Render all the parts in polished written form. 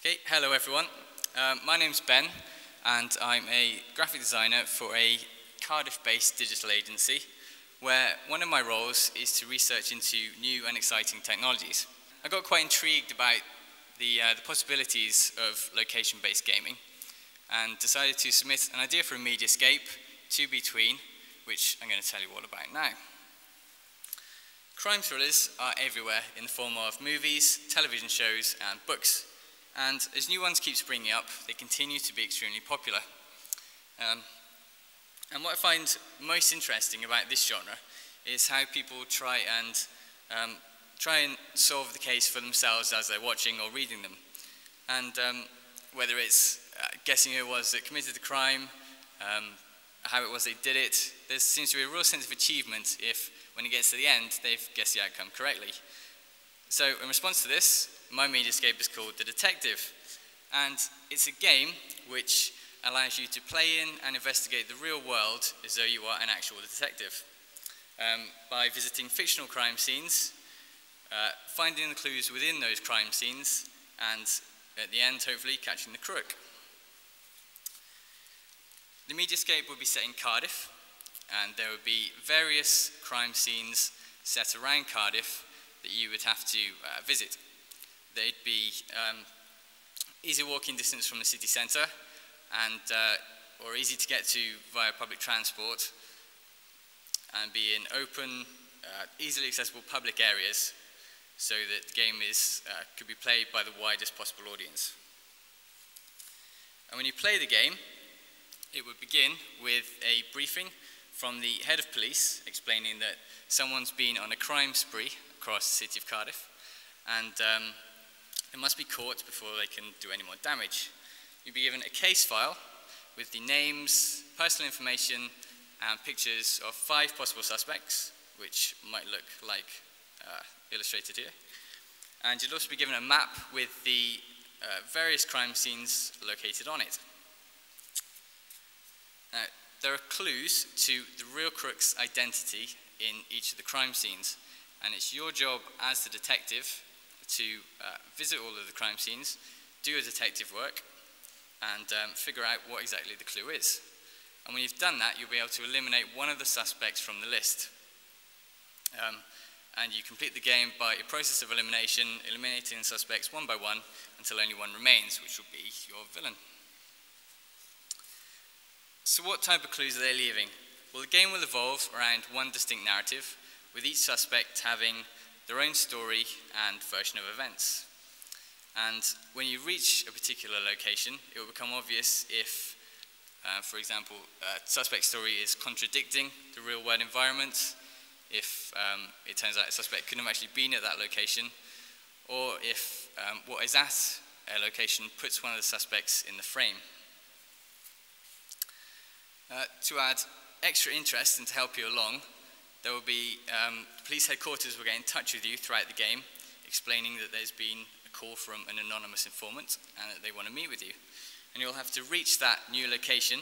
Okay, hello everyone. My name's Ben and I'm a graphic designer for a Cardiff-based digital agency where one of my roles is to research into new and exciting technologies. I got quite intrigued about the possibilities of location-based gaming and decided to submit an idea for a mscape to Between, which I'm going to tell you all about now. Crime thrillers are everywhere in the form of movies, television shows and books. And as new ones keep springing up, they continue to be extremely popular. And what I find most interesting about this genre is how people try and solve the case for themselves as they're watching or reading them. And whether it's guessing who it was that committed the crime, how it was they did it, there seems to be a real sense of achievement if, when it gets to the end, they've guessed the outcome correctly. So in response to this, my mscape is called The Detective, and it's a game which allows you to play in and investigate the real world as though you are an actual detective, by visiting fictional crime scenes, finding the clues within those crime scenes, and at the end, hopefully, catching the crook. The mscape would be set in Cardiff, and there would be various crime scenes set around Cardiff that you would have to visit. They'd be easy walking distance from the city centre and or easy to get to via public transport, and be in open, easily accessible public areas so that the game could be played by the widest possible audience. And when you play the game, it would begin with a briefing from the head of police explaining that someone's been on a crime spree across the city of Cardiff, and it must be caught before they can do any more damage. You'll be given a case file with the names, personal information, and pictures of 5 possible suspects, which might look like illustrated here. And you'll also be given a map with the various crime scenes located on it. Now, there are clues to the real crook's identity in each of the crime scenes, and it's your job as the detective to visit all of the crime scenes, do your detective work, and figure out what exactly the clue is. And when you've done that, you'll be able to eliminate one of the suspects from the list. And you complete the game by a process of elimination, eliminating the suspects one by one until only one remains, which will be your villain. So what type of clues are they leaving? Well, the game will evolve around one distinct narrative, with each suspect having their own story and version of events. And when you reach a particular location, it will become obvious if, for example, a suspect's story is contradicting the real-world environment, if it turns out a suspect couldn't have actually been at that location, or if what is at a location puts one of the suspects in the frame. To add extra interest and to help you along, there will be, the police headquarters will get in touch with you throughout the game, explaining that there's been a call from an anonymous informant and that they want to meet with you. And you'll have to reach that new location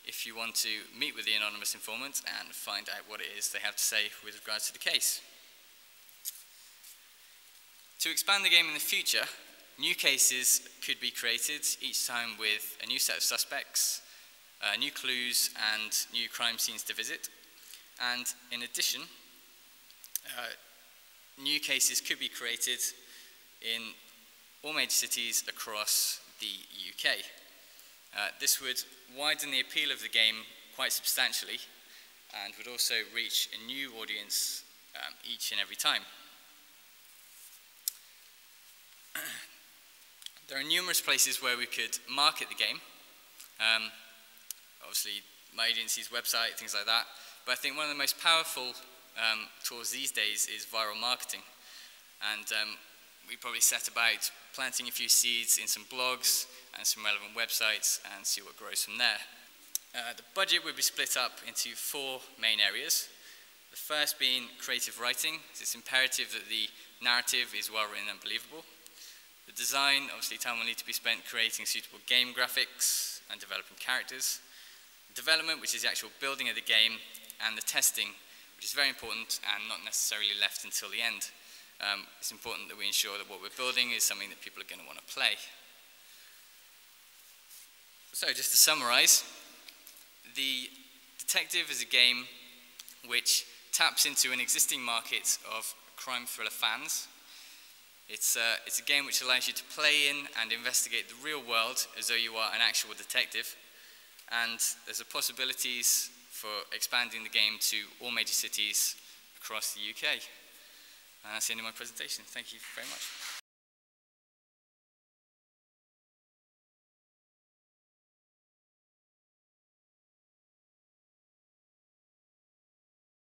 if you want to meet with the anonymous informant and find out what it is they have to say with regards to the case. To expand the game in the future, new cases could be created, each time with a new set of suspects, new clues and new crime scenes to visit. And in addition, new cases could be created in all major cities across the UK. This would widen the appeal of the game quite substantially and would also reach a new audience each and every time. There are numerous places where we could market the game. Obviously, my agency's website, things like that. But I think one of the most powerful tools these days is viral marketing. And we probably set about planting a few seeds in some blogs and some relevant websites and see what grows from there. The budget would be split up into 4 main areas. The first being creative writing. It's imperative that the narrative is well written and believable. The design, obviously time will need to be spent creating suitable game graphics and developing characters. The development, which is the actual building of the game, and the testing, which is very important and not necessarily left until the end. It's important that we ensure that what we're building is something that people are going to want to play. So just to summarize, The Detective is a game which taps into an existing market of crime thriller fans. It's a game which allows you to play in and investigate the real world as though you are an actual detective. And there's possibilities for expanding the game to all major cities across the UK. And that's the end of my presentation. Thank you very much.